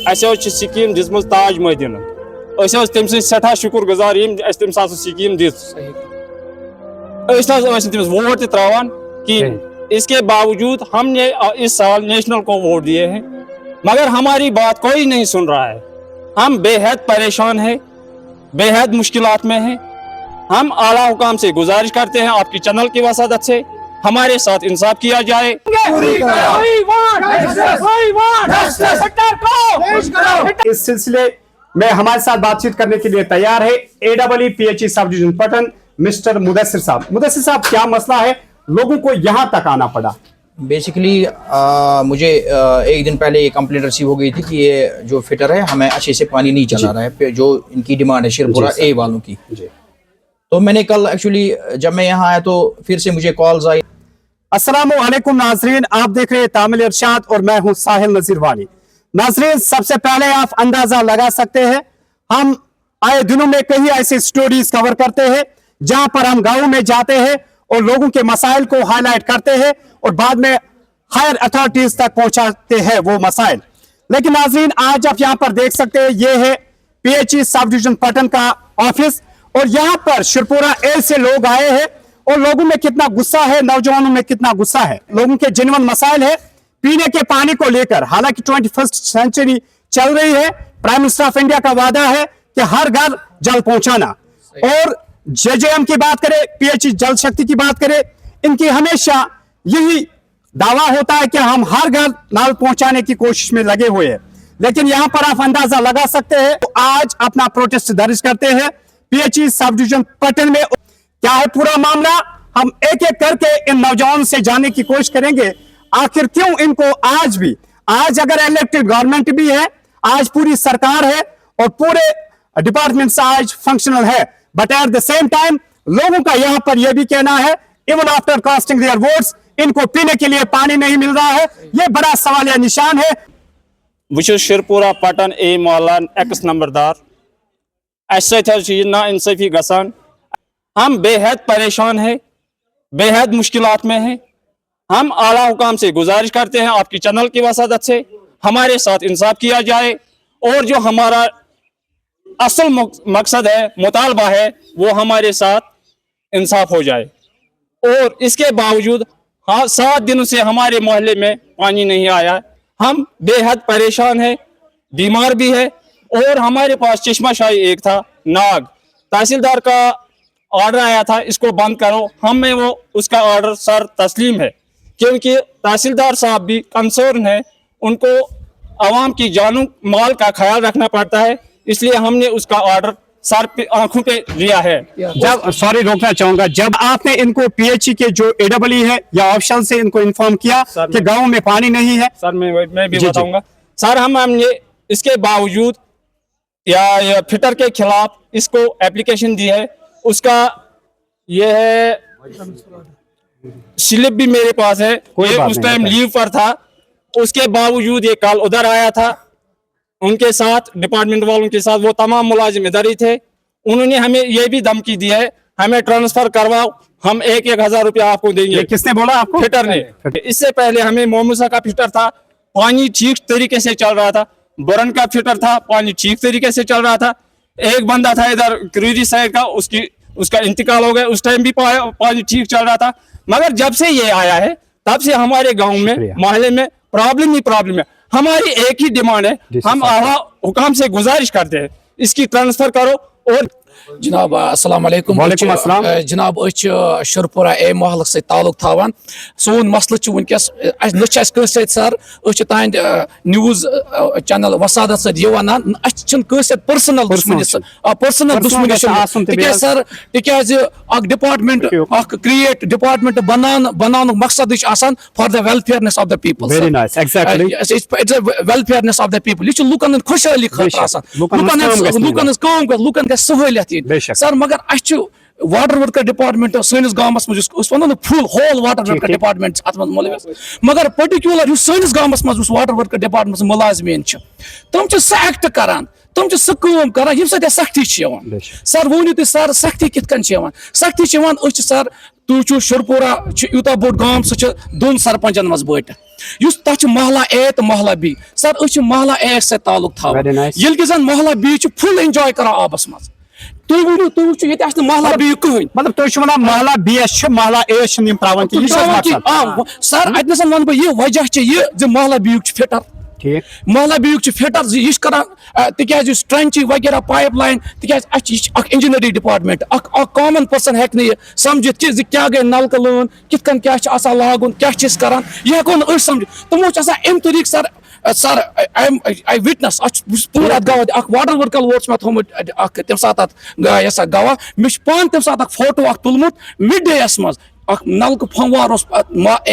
अस scheme दिम ताज Medina तम सठा शुक्र गुजार तम स्कीम दिस वोट त्रावान कि इसके बावजूद हमने इस साल नेशनल को वोट दिए हैं मगर हमारी बात कोई नहीं सुन रहा है। हम बेहद परेशान हैं, बेहद मुश्किलात में हैं। हम आला हुकाम से गुजारिश करते हैं आपकी चैनल की वसादत से हमारे साथ इंसाफ किया जाए। इस सिलसिले में हमारे साथ बातचीत करने के लिए तैयार है AEE PHE sub division Patan mister Mudassir साहब। मुदस्सिर साहब, क्या मसला है, लोगों को यहाँ तक आना पड़ा? बेसिकली मुझे एक दिन पहले ये कंप्लेंट रिसीव हो गई थी कि ये जो फिटर है हमें अच्छे से पानी नहीं चला रहा है, जो इनकी डिमांड है शिरपुरा ए वालों की। तो मैंने कल एक्चुअली जब मैं यहाँ आया तो फिर से मुझे कॉल्स आई। अस्सलामु अलैकुम नाजरीन, आप देख रहे हैं तामिल इरशाद और मैं हूँ साहिल नजीर वानी। नाजरीन, सबसे पहले आप अंदाजा लगा सकते हैं, हम आए दिनों में कई ऐसी स्टोरीज कवर करते हैं जहां पर हम गाँव में जाते हैं और लोगों के मसाइल को हाईलाइट करते हैं और बाद में हायर अथॉरिटीज तक पहुंचाते हैं वो मसाइल। लेकिन नाजरीन, आज आप यहां पर देख सकते हैं, ये है PHE सब डिवीजन पटन का ऑफिस और यहां पर शिरपुरा ए से लोग आए हैं और लोगों में कितना गुस्सा है, नौजवानों में कितना गुस्सा है। लोगों के जेन्युइन मसाइल है पीने के पानी को लेकर। हालांकि 21st सेंचुरी चल रही है, प्राइम मिनिस्टर ऑफ इंडिया का वादा है कि हर घर जल पहुंचाना। और JJM की बात करें, PHE जल शक्ति की बात करें, इनकी हमेशा यही दावा होता है कि हम हर घर नल पहुंचाने की कोशिश में लगे हुए हैं। लेकिन यहां पर आप अंदाजा लगा सकते हैं, तो आज अपना प्रोटेस्ट दर्ज करते हैं PHE सब डिवीजन पटन में। क्या है पूरा मामला, हम एक एक करके इन नौजवानों से जानने की कोशिश करेंगे आखिर क्यों इनको आज अगर इलेक्टेड गवर्नमेंट भी है, आज पूरी सरकार है और पूरे डिपार्टमेंट आज फंक्शनल है, but at the same time लोगों का यहां पर यह भी कहना है even after casting there votes इनको पीने के लिए पानी नहीं मिल रहा है। यह बड़ा सवालिया निशान है। वो शिरपुरा पटन ए मोहल्ला एक्स नंबरदार ना इंसाफी गसान। हम बेहद परेशान हैं, बेहद मुश्किलात में हैं। हम आला हुकाम से गुजारिश करते हैं आपकी चैनल की वसादत से हमारे साथ इंसाफ किया जाए और जो हमारा असल मकसद है, मुतालबा है, वो हमारे साथ इंसाफ हो जाए। और इसके बावजूद 7 दिनों से हमारे मोहल्ले में पानी नहीं आया। हम बेहद परेशान हैं, बीमार भी है और हमारे पास चश्माशाही एक था नाग, तहसीलदार का ऑर्डर आया था इसको बंद करो। हमें वो उसका ऑर्डर सर तस्लीम है क्योंकि तहसीलदार साहब भी कंसर्न है, उनको आवाम की जानू माल का ख्याल रखना पड़ता है, इसलिए हमने उसका ऑर्डर सर पे आंखों पे लिया है। जब सॉरी रोकना चाहूंगा, जब आपने इनको PHE के जो AEE है या ऑप्शन से इनको इन्फॉर्म किया कि गांव में पानी नहीं है? सर मैं भी बताऊंगा सर, हमने इसके बावजूद या फिटर के खिलाफ इसको एप्लीकेशन दी है, उसका ये है स्लिप भी मेरे पास है, उस टाइम लीव पर था, उसके बावजूद ये कल उधर आया था उनके साथ, डिपार्टमेंट वालों के साथ, वो तमाम मुलाजिम इधर ही थे। उन्होंने हमें ये भी धमकी दी है हमें ट्रांसफर करवाओ, हम 1,000 रुपया आपको देंगे। किसने बोला आपको? फिटर ने। इससे पहले हमें मोमूसा का फिटर था, पानी ठीक तरीके से चल रहा था, बुरन का फिटर था, पानी ठीक तरीके से चल रहा था। एक बंदा था इधर क्रीरी साइड का, उसका इंतकाल हो गया, उस टाइम भी पानी ठीक चल रहा था। मगर जब से ये आया है तब से हमारे गांव में मोहल्ले में प्रॉब्लम ही प्रॉब्लम है। हमारी एक ही डिमांड है, हम आला हुकाम से गुजारिश करते हैं इसकी ट्रांसफर करो। और जनाब अस्सलाम वालेकुम। जनाब शिरपुरा ए मोहल्ल से ताल्लुक थावान। सोन मसल वनकस न सर तुंद न्यूज चैनल वसादत सत पर्सनल दुश्मनी सर तक डिपार्टमेंट क्रिएट डिपार्टमेंट बनान मकसद for the welfareness of the people, welfareness of the people. यह लुकन खुशहाली लुकन सहूलियत सर। मगर वाटर वर्कर डिपार्टमेंट सैनिस गाँवस मज वो full whole water worker department अत मुलविस, मगर पर्टिकुलर सैनिस गाँवस मज वाटर वर्कर डिपार्टमेंट मुलाजमीन तम सह एक्ट करान, तम सह कम करान यम सख्ती सर। वो तुम सर सख्ती कितन सख्ती सर तुम शिरपुरा यूत बोड़ गाँव सह 2 सरपंचन मज बट یُس تَتھ چھُ محلہ اے تہٕ محلہ بی سر أسۍ چھِ محلہ اے سۭتۍ تعلق Very تھاوان nice. ییٚلہِ کہِ زن محلہ بی چھُ فُل اینجاے کران آبس منٛز تُہۍ ؤنِو تُہۍ وٕچھِو ییٚتہِ آسہِ نہٕ محلہ بی کٕہٕنۍ مطلب تُہۍ چھِو وَنان محلہ بی یس چھُ محلہ اے چھِنہٕ یِم تراوان کِہیٖنۍ، یہِ چھُ حظ مقصد؟ سر اتنس ونہٕ بہٕ یہِ وجہ چھُ یہِ زِ محلہ بی یُک چھُ فِٹر ٹھیٖک محلہ بی یُک چھُ فِٹر زِ یہِ چھُ کران تِکیازِ یُس ٹرنچی وغیرہ پایپ لایِن تِکیازِ اَسہِ چھِ یہِ چھِ اکھ انجینری ڈپارٹمنٹ اکھ کامن پٔرسن ہیٚکہِ نہٕ یہِ سمجھِتھ کہِ زِ کیاہ گٔے نلکہٕ لٲن کِتھ کٔنۍ کیاہ چھُ آسان لاگُن کیاہ چھِ أسۍ کران یہِ ہیٚکو نہٕ أسۍ سمجھِتھ تِمو چھِ آسان اَمہِ طریٖقہٕ سر آی وِٹنس پوٗرٕ اَتھ گواہ اکھ واٹر ؤرکل وول چھُ مےٚ تھوٚمُت اکھ تَمہِ ساتہٕ اَتھ یہِ سا گواہ مےٚ چھُ پانہٕ تَمہِ ساتہٕ اکھ فوٹو اکھ تُلمُت مِڈ ڈے یس منٛز اکھ نلکہٕ پھموار اوس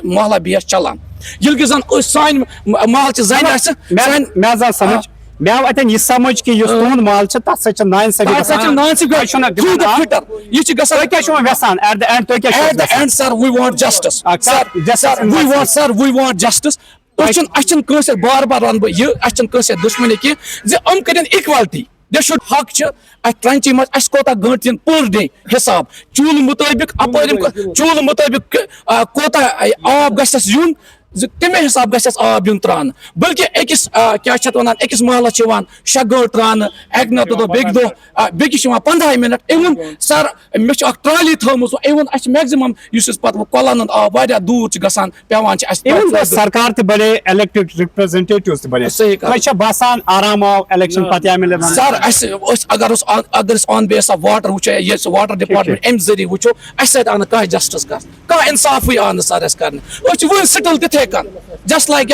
محلہ بی یس چلان ییٚلہِ کہِ زن أسۍ سانہِ محلچہِ زنہِ آسہِ مےٚ حظ آو سمجھ مےٚ آو اَتٮ۪ن یہِ سمجھ کہِ یُس تُہُنٛد محل چھُ تتھ سۭتۍ چھِ نااِنصٲفی فِٹر یہِ چھِ گژھان تُہۍ کیاہ چھِو وۄنۍ یژھان ایٹ د اینڈ تُہۍ کیاہ چھِو at the end sir we want justice we want justice اَسہِ چھُنہٕ کٲنٛسہِ بار بار ونہٕ بہٕ یہِ اَسہِ چھنہٕ کٲنٛسہِ دُشمنی کینٛہہ زِ یِم کٔرِنۍ اِکوالٹی دے شُڈ حق چھِ اَتھ ٹرنچی منٛز اَسہِ کوتاہ گٲنٛٹہٕ دِنۍ پر ڈے حِساب چوٗلہٕ مُطٲبِق اپٲرۍ چوٗلہٕ مُطٲبِق کوتاہ آب گژھِ اَسہِ یُن زِ تَمے حِساب گژھِ اَسہِ آب یُن تراونہٕ بٔلکہِ أکِس کیاہ چھِ اَتھ وَنان أکِس محلس چھِ یِوان 6 گٲنٛٹہٕ تراونہٕ اَکہِ نتہٕ دۄہ بیٚکہِ دۄہ بیٚکِس چھِ یِوان 15 مِنٹ اِوٕن سر مےٚ چھِ اکھ ٹرالی تھٲومٕژ اِوٕن اَسہِ چھِ میکزِمم یُس أسۍ پتہٕ کۄلن ہُنٛد آب واریاہ دوٗر چھِ گژھان پیوان چھِ اَسہِ سرکار تہِ بڑے الیکٹڈ رِپریزنٹیٹیوز تہِ بڑے صحیح کتھ. تۄہہِ چھا باسان آرام آو الیکشن پتہٕ یا مِلہِ سر أسۍ اگر أسۍ آن بیس آف واٹر وٕچھو یہِ واٹر ڈپارٹمنٹ اَمہِ ذٔریعہٕ وٕچھو اَسہِ سۭتۍ آو نہٕ کانٛہہ جسٹس کرنہٕ کانٛہہ اِنصافٕے آو نہٕ سر اَسہِ کرنہٕ أسۍ چھِ وٕنہِ سٹل تِتھے کٔنۍ جسٹ لایک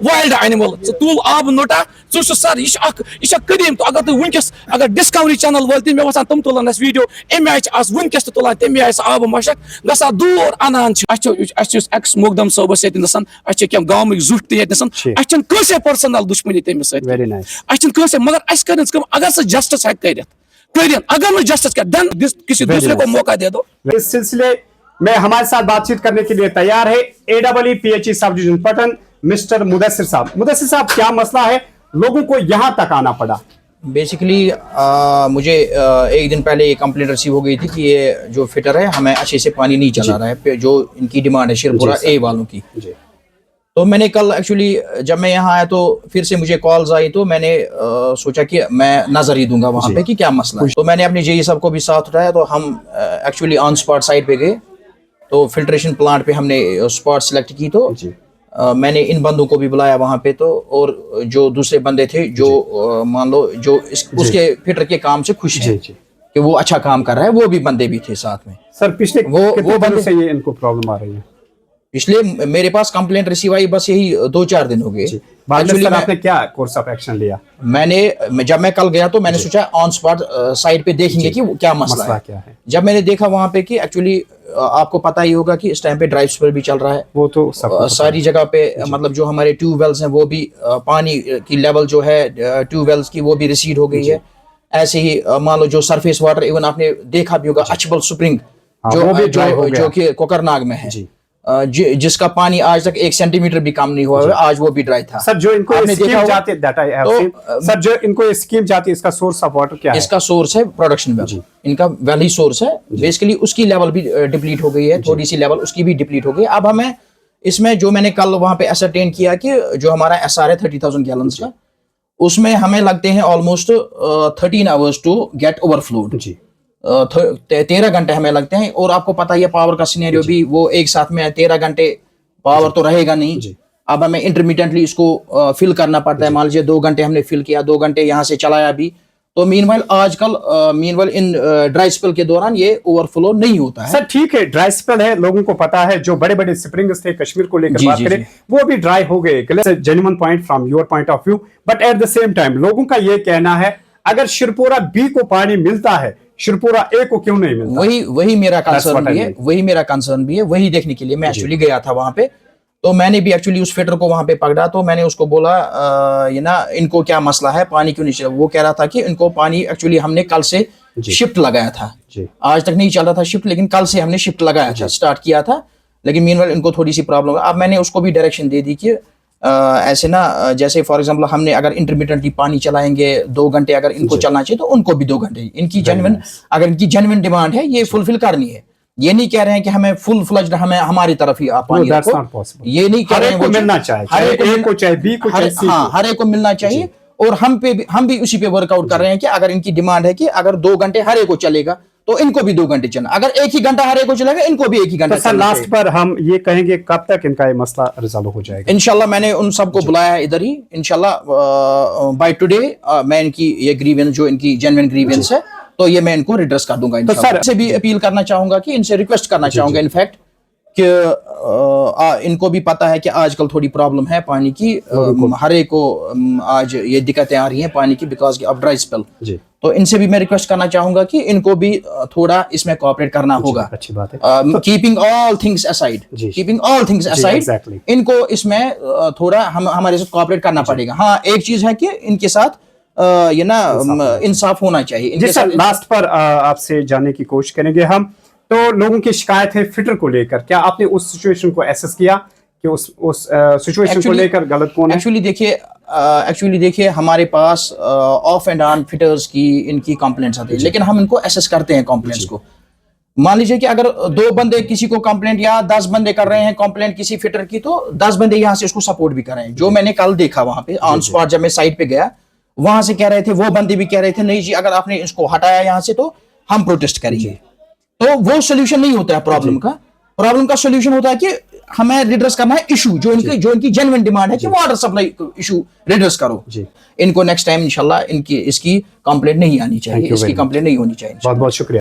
وایلڈ اینمل ژٕ تُل آبہٕ نوٚٹا ژٕ چھُ سر یہِ چھِ قدیٖم اگر تُہۍ وٕنکیٚس اگر ڈسکوری چینل وٲلۍ تہِ مےٚ باسان تِم تُلن اَسہِ ویٖڈیو اَمہِ آیہِ چھِ آز وٕنکیٚس تہِ تُلان تَمہِ آیہِ سُہ آبہٕ مشک گژھان دوٗر اَنان چھِ اَسہِ چھُ ایکس مقدم صٲبس ییٚتہِ نسن اَسہِ چھِ کیٚنٛہہ گامٕکۍ زُٹھ تہِ ییٚتہِ نسن اَسہِ چھنہٕ کٲنٛسے پٔرسنل دُشمنی تٔمِس سۭتۍ اَسہِ چھنہٕ کٲنٛسے مگر اَسہِ کٔرِنۍ کٲم اگر سُہ جسٹس ہیٚکہِ کٔرِتھ اگر نہٕ جسٹس کرِ دین کسی دوسرے کو موقع دے دو اس سلسلے میں ہمارے ساتھ بات چیت کرنے کے لیے تیار ہے AEE سب ڈویژن پٹن مسٹر مدثر صاحب کیا مسئلہ ہے لوگوں کو یہاں تک آنا پڑا؟ بیسیکلی مجھے ایک دن پہلے یہ کمپلینٹ ریسیو ہو گئی تھی کہ یہ جو فٹر ہے ہمیں اچھے سے پانی نہیں چلا رہا ہے جو ان کی ڈیمانڈ ہے شیرپورہ اے والوں کی. تو میں نے کل ایکچولی جب میں یہاں آیا تو پھر سے مجھے کالز آئی تو میں نے سوچا کہ میں نظر ہی دوں گا وہاں پہ کہ کیا مسئلہ ہے. تو میں نے اپنے JE صاحب کو بھی ساتھ اٹھایا تو ہم ایکچولی آن اسپاٹ سائٹ پہ گئے تو فلٹریشن پلانٹ پہ ہم نے اسپاٹ سلیکٹ کی تو میں نے ان بندوں کو بھی بلایا وہاں پہ تو اور جو دوسرے بندے تھے جو مان لو جو اس کے فٹر کے کام سے خوش ہیں کہ وہ اچھا کام کر رہا ہے وہ بھی بندے بھی تھے ساتھ میں. سر پچھلے وہ بندے سے یہ ان کو پرابلم آ رہی ہے؟ پچھلے میرے پاس کمپلینٹ ریسیو آئی بس یہی 2-4 دن ہو گئے. آپ نے کیا کورس آف ایکشن لیا؟ جب میں کل گیا تو میں نے سوچا آن اسپاٹ سائٹ پہ دیکھیں گے کہ کیا مسئلہ ہے. جب میں نے دیکھا وہاں پہ کہ ایکچولی آپ کو پتا ہی ہوگا کہ اس ٹائم پہ ڈرائیو اسپیل بھی چل رہا ہے وہ تو ساری جگہ پہ مطلب جو ہمارے ٹیوب ویلز ہیں وہ بھی پانی کی لیول جو ہے ٹیوب ویلز کی وہ بھی ریسیڈ ہو گئی ہے. ایسے ہی مان لو جو سرفیس واٹر ایون آپ نے دیکھا بھی ہوگا اچھبل سپرنگ جو کہ کوکر ناگ میں ہے جس کا پانی آج تک 1 سینٹی میٹر بھی کم نہیں ہوا ہے آج وہ بھی ڈرائی تھا. سر جو ان کو اسکیم جاتی ہے سر جو ان کو اسکیم جاتی ہے اس کا سورس آف واٹر کیا ہے؟ اس کا سورس ہے پروڈکشن ویل ان کا ویل ہی سورس ہے بیسیکلی اس کی لیول بھی ڈپلیٹ ہو گئی ہے تھوڑی سی لیول اس کی بھی ڈپلیٹ ہو گئی. اب ہمیں اس میں جو میں نے کل وہاں پہ اسرٹین کیا کہ جو ہمارا SR ہے 30,000 گیلنز کا اس میں ہمیں لگتے ہیں almost 13 hours to get over flood. 13 گھنٹے ہمیں لگتے ہیں اور آپ کو پتا ہی ہے پاور کا سینیریو بھی وہ ایک ساتھ میں 13 گھنٹے پاور تو رہے گا نہیں. اب ہمیں انٹرمیڈینٹلی اس کو فل کرنا پڑتا ہے. مان لیجیے 2 گھنٹے ہم نے فل کیا 2 گھنٹے یہاں سے چلایا بھی تو مین وائل آج کل ان ڈرائی اسپیل کے دوران یہ اوور فلو نہیں ہوتا ہے. سر ٹھیک ہے ڈرائی اسپیل ہے لوگوں کو پتا ہے جو بڑے بڑے سپرنگز تھے کشمیر کو لے کر بات کریں وہ بھی ڈرائی ہو گئے. Genuine point from your point of view but at the same time لوگوں کا یہ کہنا ہے اگر شیرپورہ بی کو پانی ملتا ہے شیرپورہ اے کو کیوں نہیں ملتا؟ وہی میرا کنسرن بھی ہے وہی دیکھنے کے لیے میں ایکچولی گیا تھا وہاں پہ. تو میں نے بھی ایکچولی اس فٹر کو وہاں پہ پکڑا تو میں نے اس کو بولا یہ نا ان کو کیا مسئلہ ہے پانی کیوں نہیں چل رہا. وہ کہہ رہا تھا کہ ان کو پانی ایکچولی ہم نے کل سے شفٹ لگایا تھا آج تک نہیں چل رہا تھا شفٹ لیکن کل سے ہم نے شفٹ لگایا تھا اسٹارٹ کیا تھا لیکن مین وائل ان کو تھوڑی سی پرابلم ہے. اب میں نے اس کو بھی ڈائریکشن دے دی کہ ایسے نا جیسے فار ایگزامپل ہم نے اگر انٹرمیڈینٹلی پانی چلائیں گے 2 گھنٹے اگر ان کو چلنا چاہیے تو ان کو بھی 2 گھنٹے ان کی جینوئن اگر ان کی جینوئن ڈیمانڈ ہے یہ فلفل کرنی ہے ये नहीं कह रहे हैं कि हमें फुल फ्लज्ड हमें हमारी तरफ ही आप पानी that's रखो, not possible. ये नहीं कह हर रहे एक हैं को वो मिलना चीज़। चाहिए, हर चाहे एक को A मिल- को, चाहे B को, चाहे C को। हाँ, हर एक को मिलना चाहिए। और हम भी उसी पे वर्कआउट कर रहे हैं कि अगर इनकी डिमांड है कि अगर 2 घंटे हर एक को चलेगा तो इनको भी 2 घंटे चलना, अगर 1 ही घंटा हर एक को चलेगा इनको भी 1 ही घंटा तो सर चलना लास्ट पर हम ये कहेंगे कब तक इनका ये मसला रिजॉल्व हो जाएगा? इंशाल्लाह मैंने उन सबको बुलाया है इधर ही, इंशाल्लाह बाय टुडे मैं इनकी ये ग्रीवेंस जो इनकी जेन्युइन ग्रीवेंस है तो ये मैं इनको रिड्रेस कर दूंगा इंशाल्लाह। सर- से भी अपील करना चाहूंगा कि इनसे रिक्वेस्ट करना चाहूंगा इनफैक्ट कि इनको भी पता है कि आजकल थोड़ी प्रॉब्लम है पानी की, हर एक को आज ये दिक्कतें आ रही हैं पानी की बिकॉज ऑफ ड्राई स्पेल। जी, तो इनसे भी मैं रिक्वेस्ट करना चाहूंगा कि इनको भी थोड़ा इसमें कोऑपरेट करना होगा। अच्छी बात है। कीपिंग ऑल थिंग्स असाइड, जी। Keeping all things aside, exactly. इनको इसमें थोड़ा हमारे साथ कोऑपरेट करना पड़ेगा। हाँ, एक चीज है कि इनके साथ ये ना इंसाफ होना चाहिए जी इनके सर, साथ। लास्ट पर आपसे जानने की कोशिश करेंगे हम, तो लोगों की शिकायत है फिटर को लेकर, क्या आपने उस सिचुएशन को एसेस किया कि उस सिचुएशन को Actually- लेकर गलत कौन है? एक्चुअली देखिए हमारे पास ऑफ एंड ऑन फिटर्स की इनकी कंप्लेंट्स आती है, लेकिन हम इनको असेस करते हैं कंप्लेंट्स को। मान लीजिए कि अगर 2 बंदे किसी को कंप्लेंट या 10 बंदे कर रहे हैं कंप्लेंट किसी फिटर की, तो 10 बंदे यहाँ से उसको सपोर्ट भी कर रहे हैं। जो मैंने कल देखा वहां पे ऑन स्पॉट जब मैं साइट पे गया, वहां से कह रहे थे, वो बंदे भी कह रहे थे नहीं जी अगर आपने इसको हटाया यहाँ से तो हम प्रोटेस्ट करेंगे। तो वो सोल्यूशन नहीं होता है प्रॉब्लम का। प्रॉब्लम का सोल्यूशन होता है कि हमें रिड्रेस करना है इशू, जो इनकी जेन्युइन डिमांड है कि वाटर सप्लाई इशू रिड्रेस करो। इनको नेक्स्ट टाइम इंशाल्लाह इसकी कंप्लेंट नहीं आनी चाहिए, इसकी कंप्लेंट नहीं होनी चाहिए। बहुत बहुत शुक्रिया।